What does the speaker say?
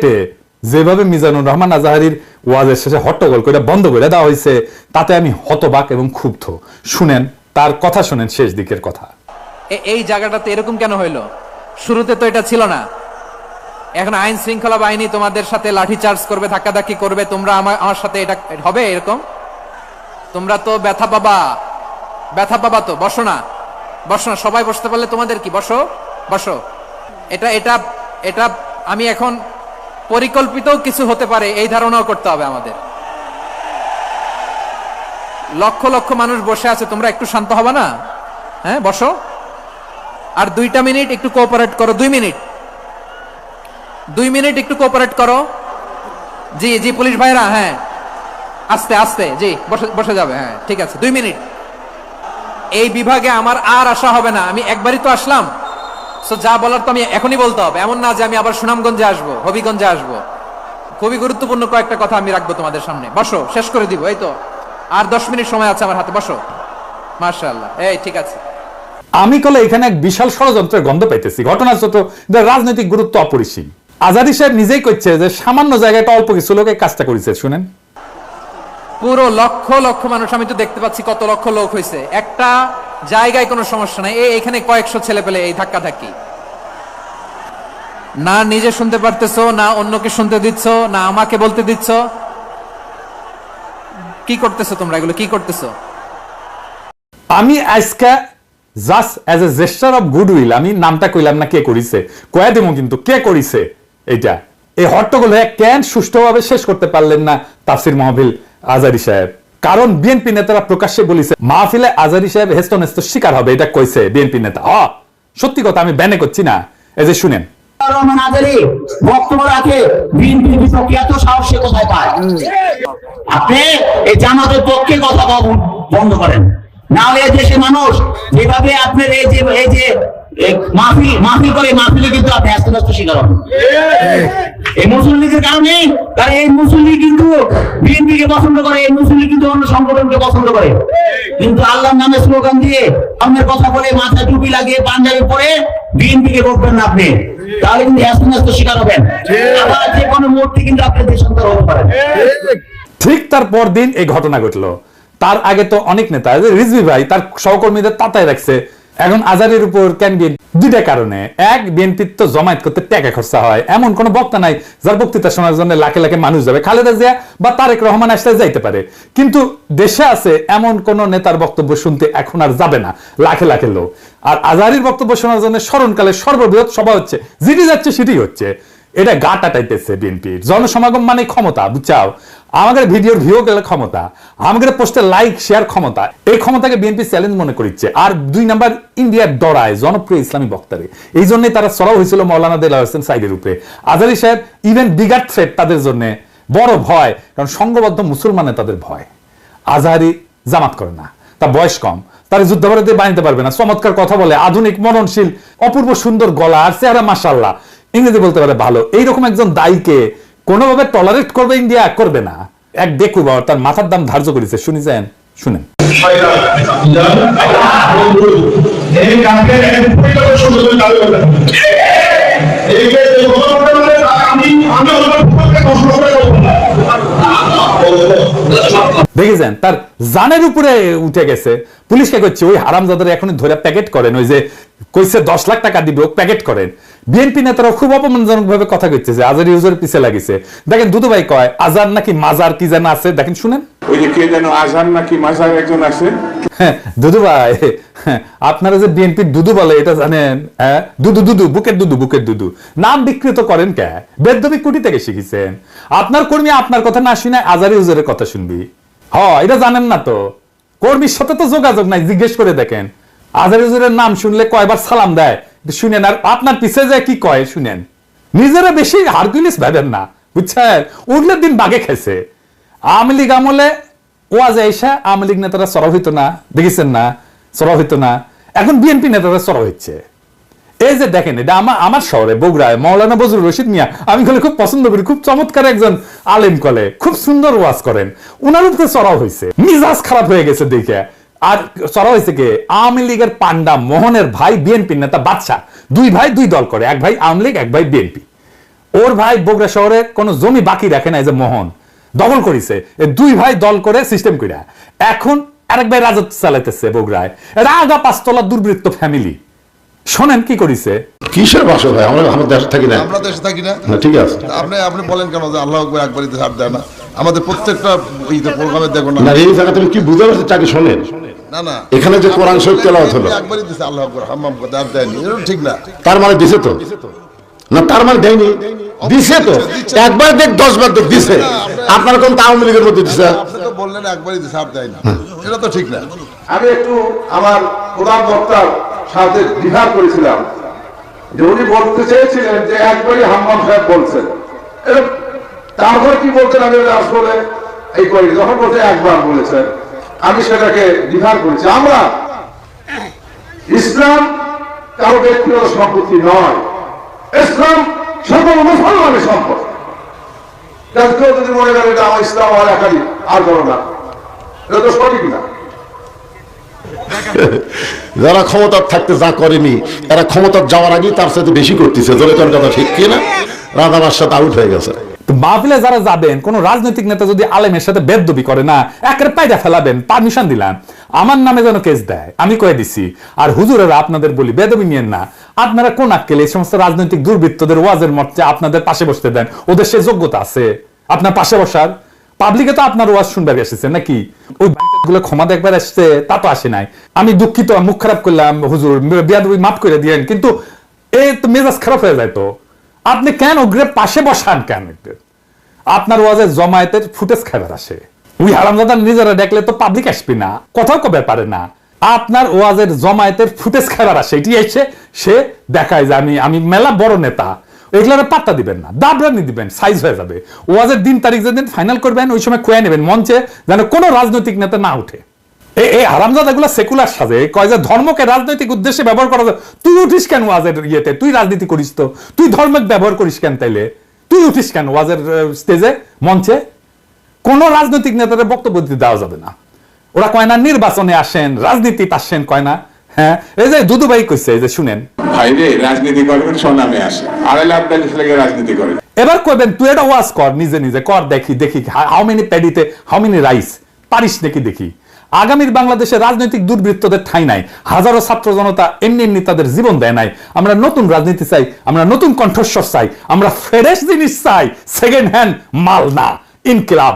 সিলেটে যেভাবে মিজানুর রহমান আজাহারির ওয়াজের শেষে হট্টগোল করে বন্ধ করে দেওয়া হয়েছে, তাতে আমি হতবাক এবং ক্ষুব্ধ। শুনেন তার কথা, শুনেন শেষ দিকের কথা। এই জায়গাটাতে এরকম কেন হইলো? শুরুতে তো এটা ছিল না। এখন আইন শৃঙ্খলা বাহিনী তোমাদের সাথে লাঠি চার্জ করবে, ধাক্কাধাক্কি করবে, তোমরা আমার সাথে এটা হবে এরকম? তোমরা তো ব্যথা পাবা তো। বসো না, সবাই বসতে পারলে তোমাদের কি? বসো। এটা এটা এটা আমি এখন পরিকল্পিত কিছু হতে পারে এই ধারণাও করতে হবে আমাদের। লক্ষ লক্ষ মানুষ বসে আছে, তোমরা একটু শান্ত হবে না? হ্যাঁ, বসো। আর 2টা মিনিট একটু কোঅপারেট করো। 2 মিনিট একটু কোঅপারেট করো। জি পুলিশ ভাইরা, হ্যাঁ আস্তে আস্তে, জি বসে যাবে। হ্যাঁ ঠিক আছে, 2 মিনিট। এই বিভাগে আমার আর আসা হবে না, আমি একবারই তো আসলাম। সো যা বলার তো আমি এখনই বলতে হবে, এমন না যে আমি আবার সুনামগঞ্জে আসবো, হবিগঞ্জে আসবো। খুবই গুরুত্বপূর্ণ কয়েকটা কথা আমি রাখবো তোমাদের সামনে। বসো, শেষ করে দিব। এই তো আর 10 মিনিট সময় আছে আমার হাতে। বসো। মাশাআল্লাহ, এই ঠিক আছে। আমি কলে এখানে এক বিশাল ষড়যন্ত্রের গন্ধ পাইতেছি। ঘটনা ছোট, রাজনৈতিক গুরুত্ব অপরিসীম। আজারি সাহেব নিজেই কইছে যে সামান্য জায়গাটা অল্প কিছু লোকে কাজটা করেছে। শুনেন, পুরো লক্ষ লক্ষ মানুষ, আমি তো দেখতে পাচ্ছি কত লক্ষ লোক হয়েছে। একটা জায়গায় কোনো সমস্যা নাই। এখানে কয়েকশো ছেলে পেলে এই ধাক্কা ধাক্কি, না নিজে শুনতে পারতেছো, না অন্যকে শুনতে দিচ্ছ, না আমাকে বলতে দিচ্ছ। কি করতেছো তোমরা? এগুলো কি করতেছো? আমি আজকে just as a gesture of goodwill, আমি নামটা কইলাম না কে করিছে, কয়া দেবো কিন্তু কে করিছে এইটা। এই হট্টগোল কেন সুষ্ঠুভাবে শেষ করতে পারলেন না তাফসির মাহফিল আজারি সাহেব? কারণ বিএনপি নেতারা প্রকাশ্যে বলেছে মাহফিলে আজারি সাহেব হেস্তনেস্ত শিকার হবে, এটা কইছে বিএনপি নেতা। সত্যি কথা, আমি ব্যানে করছি না। এই যে শুনেন, রহমান আজারি বক্তব্য রাখে, বিএনপির বিপক্ষে এত সাহস সে কোথায় পায়? আপনি এই জামাতের পক্ষে কথা বন্ধ করেন, না হলে দেশের মানুষ যেভাবে আপনার এই যে মাহফিল করে, মাহফিলে কিন্তু আপনি আস্তে আস্তে শিকার হবেন এই মুসলিম লীগের কারণে। কারণ এই মুসলিম লীগ কিন্তু বিএনপিকে পছন্দ করে, এই মুসলিম লীগ কিন্তু অন্য সংগঠনকে পছন্দ করে। কিন্তু আল্লাহর নামে স্লোগান দিয়ে, অন্যের কথা বলে, মাথায় টুপি লাগিয়ে, পাঞ্জাবি পরে বিএনপিকে বলবেন না আপনি, তাহলে কিন্তু আস্তে আস্তে শিকার হবেন। আবার যে কোনো মুহূর্তে কিন্তু আপনি দেশান্তর হতে পারেন। ঠিক তার পরদিন এই ঘটনা ঘটলো। তার আগে তো অনেক নেতা, রিজভী ভাই তার সহকর্মীদের তাতায় রাখছে। এখন আজারের উপর ক্যান্ডিডেট দুইটা কারণে। এক, বিএনপির তো জমায়েত করতে টাকা খরচা হয়, এমন কোন বক্তা নাই যার বক্তৃতা শোনার জন্য লাখে লাখে মানুষ যাবে। খালেদা জিয়া বা তারেক রহমান আসলে যাইতে পারে, কিন্তু দেশে আছে এমন কোন নেতার বক্তব্য শুনতে এখন আর যাবে না লাখে লাখে লোক। আর আজারির বক্তব্য শোনার জন্য স্মরণকালে সর্ববৃহৎ সভা হচ্ছে, যেটি যাচ্ছে সেটি হচ্ছে। এটা গা টাটাইতেছে বিএনপির। জনসমাগম মানে ক্ষমতা, বুঝছাও? আমাদের ভিডিওর ভিউ গেলে ক্ষমতা, আমাদের পোস্টে লাইক শেয়ার ক্ষমতা। এই ক্ষমতাকে বিএনপি চ্যালেঞ্জ মনে করছে। আর 2 নাম্বার, ইন্ডিয়ার ডরায় জনপ্রিয় ইসলামী বক্তারে। এই জন্যই তারা চড়াও হয়েছিল মৌলানা দেলাওয়ার হোসেন সাইদের উপরে। আজারি সাহেব ইভেন বিগার থ্রেট তাদের জন্য বড় ভয়, কারণ সংঘবদ্ধ মুসলমানে তাদের ভয়। আজহারি জামাত করে না, তার বয়স কম, তার যুদ্ধাপরাধী বানাতে পারবে না, চমৎকার কথা বলে, আধুনিক, মননশীল, অপূর্ব সুন্দর গলা আর চেহারা মাশাআল্লাহ, ইংরেজি বলতে পারে ভালো। এইরকম একজন দায়ীকে কোনোভাবে টলারেট করবে ইন্ডিয়া? করবে না। এক দেখু বাবা তার মাথার দাম ধার্য করেছে। শুনেছেন? শুনেন, দেখেছেন তার জানের উপরে উঠে গেছে। পুলিশকে করছে ওই হারামজাদারে এখন ধরে প্যাকেট করেন, ওই যে কইছে 10 লাখ টাকা দিবে, প্যাকেট করেন। বিএনপি নেতারা খুব অপমানজনক ভাবে কথা কইছে যে আজার ইউজার পিছে লাগিছে। দেখেন দুদু ভাই কয় আজার নাকি মাজার কি যেন আছে, দেখেন শুনেন। ওই যে কে যেন আজার নাকি মাজার একজন আছে। দুদু ভাই, আপনারা যে বিএনপির দুদু বলে এটা জানেন? দুদু বুকের দুদু নাম বিকৃত করেন কে? বেদবি কুটি থেকে শিখেছেন? আপনার কর্মী আপনার কথা না শুনে আজার ইউজারের কথা শুনবি? এটা জানেন না তো? কর্মীর সাথে তো যোগাযোগ নাই, জিজ্ঞেস করে দেখেন। আজার ইউজারের নাম শুনলে কয়বার সালাম দেয় শুনেন, আর আপনার পিছে যায় কি কয় শুনেন। নিজেরা বেশি হারকুলিস ভাবেন না, বুঝছেন? উঠলে দিন বাগে খাইছে। আওয়ামী লীগ আমলে ওয়াজে এসে আওয়ামী লীগ নেতারা চড়া হইতো না, দেখেছেন না? চড়া হইতো না। এখন বিএনপি নেতারা চড়া হচ্ছে। এই যে দেখেন, এটা আমার শহরে বগুড়ায় মৌলানা বজরুল রশিদ মিয়া, আমি কলে খুব পছন্দ করি, খুব চমৎকার একজন আলেম, কলে খুব সুন্দর ওয়াজ করেন। ওনার উপরে চড়া হয়েছে, মিজাজ খারাপ হয়ে গেছে দেখে। আর চড়া হয়েছে কে? আওয়ামী লীগের পান্ডা মোহনের ভাই বিএনপি নেতা বাদশা। 2 ভাই 2 দল করে, এক ভাই আওয়ামী লীগ, এক ভাই বিএনপি। ওর ভাই বগুড়া শহরে কোনো জমি বাকি রাখে না, এই যে মোহন দখল করেছে, দুই ভাই দল করে সিস্টেম কইরা এখন আরেক ভাই রাজত্ব চালাইতেছে বগুড়ায়। এটা আগা পাঁচতলা দুর্বৃত্ত ফ্যামিলি। শোনেন কি করিছে। কিসের ভাষা ভাই, আমরা আমাদের দেশে থাকি না, আমরা দেশে থাকি না। ঠিক আছে, আপনি বলেন কেন যে আল্লাহ আকবার একবারই ছাড় দেয় না? আমাদের প্রত্যেকটা প্রোগ্রামে দেখো না, না এই জায়গা তুমি কি বুঝতে পারছো? চাকরি শোনেন না এখানে যে কোরআন শরীফ তেলাওয়াত হলো একবারই দিছে আল্লাহ আকবার হাম্মাম করতে, আর দেয়নি, এটা ঠিক না। তার মানে দিছে তো না? তার মানে দেয়নি, দিছে তো। একবার দেখ 10 বার দেখ দিছে। আপনার কোন আওয়ামী লীগের মধ্যে দিছে? আপনি তো বললেন একবারই দিছে আর দেয়নি, এটা তো ঠিক না। আমি একটু আমার প্রধান বক্তার সাথে বিহার করেছিলাম যে উনি বলতে চেয়েছিলেন যে একবারই হাম্মাম সাহেব বলছেন, তারপর কি বলছেন আমি আসলে এই করি, যখন বলছে একবার বলেছেন আমি সেটাকে বিহার করেছি। আমরা ইসলাম কারো ব্যক্তিগত সম্পত্তি নয়, ইসলাম সকল মুসলমানের সম্পদ। কেউ যদি মনে করেন এটা আমার ইসলাম আমার একাই আর করো না, এটা তো সঠিক না। যারা ক্ষমতার থাকতে যা করেনি এরা ক্ষমতার যাওয়ার আগেই তার সাথে বেশি করতেছে। জোরে তোর কথা ঠিক কিনা? রাধা বাদশাহ আউট হয়ে গেছে। মাহফিলে যারা যাবেন, কোন রাজনৈতিক নেতা যদি আলেমের সাথে বেদবি করে না, একেবারে পায়দা ফেলাবেন, পারমিশন দিলাম, আমার নামে যেন কেস দেয়, আমি কয়ে দিছি। আর হুজুরেরা আপনাদের বলি বেদবি নিয়েন না। আপনারা কোন আক্কেলে এই সমস্ত রাজনৈতিক দুর্বৃত্তদের ওয়াজের মঞ্চে আপনাদের পাশে বসতে দেন? ওদের সে যোগ্যতা আছে আপনার পাশে বসার? পাবলিকে তো আপনার ওয়াজ শুনবার এসেছে নাকি? ওই গুলো ক্ষমা দেখবার আসছে, তা তো আসে নাই। আমি দুঃখিত, মুখ খারাপ করলাম, হুজুর বিয়াদবি মাফ করে দিয়েন, কিন্তু এই তো মেজাজ খারাপ হয়ে যায়। তো আপনি কেন ওগ্রে পাশে বসান কেন? আপনার ওয়াজে জমায়েতের ফুটেজ খাবার আসে, ওই হারামজাদা নিজেরা দেখলে তো পাবলিক আসবে না, কথাও কবে পারে না। আপনার ওয়াজের জমায়েতের ফুটেজ খাবার আসে, এটি এসে সে দেখায় যে আমি মেলা বড় নেতা। এগুলোর পাত্তা দিবেন না, দাবরানি দিবেন, সাইজ হয়ে যাবে। ওয়াজের দিন তারিখ যেদিন ফাইনাল করবেন ওই সময় খুঁয়ে নেবেন মঞ্চে, যেন কোনো রাজনৈতিক নেতা না উঠে। এই হারামজাদা গুলা সেকুলার সাজে, কয় যে ধর্মকে রাজনৈতিক উদ্দেশ্যে ব্যবহার করা যায়। তুই উঠিস কেন ওয়াজের ইয়েতে? তুই রাজনীতি করিস তো, তুই ধর্মকে ব্যবহার করিস কেন? তাইলে তুই উঠিস কেন ওয়াজের স্টেজে, মঞ্চে? কোন রাজনৈতিক নেতাদের বক্তব্য দিতে দেওয়া যাবে না। ওরা কয় না নির্বাচনে আসেন, রাজনীতিতে আসেন, কয় না। হ্যাঁ, এই যে দুদু ভাই কইছে, এই যে শুনেন, ভাইরে রাজনীতি করবেন সোনামে আসে, 2.5 লাখ লেগে রাজনীতি করে। এবার কইবেন তুই এটা ওয়াজ কর, নিজে নিজে কর, দেখি হাউ মেনি প্যাডিতে হাউ মেনি রাইস, পারিস নাকি দেখি। আগামীর বাংলাদেশে রাজনৈতিক দুর্বৃত্তদের ঠাঁই নাই। হাজারো ছাত্র জনতা এমনি তাদের জীবন দেয় নাই। আমরা নতুন রাজনীতি চাই, আমরা নতুন কণ্ঠস্বর চাই, আমরা ফ্রেশ জিনিস চাই, সেকেন্ড হ্যান্ড মাল না। ইনকিলাব।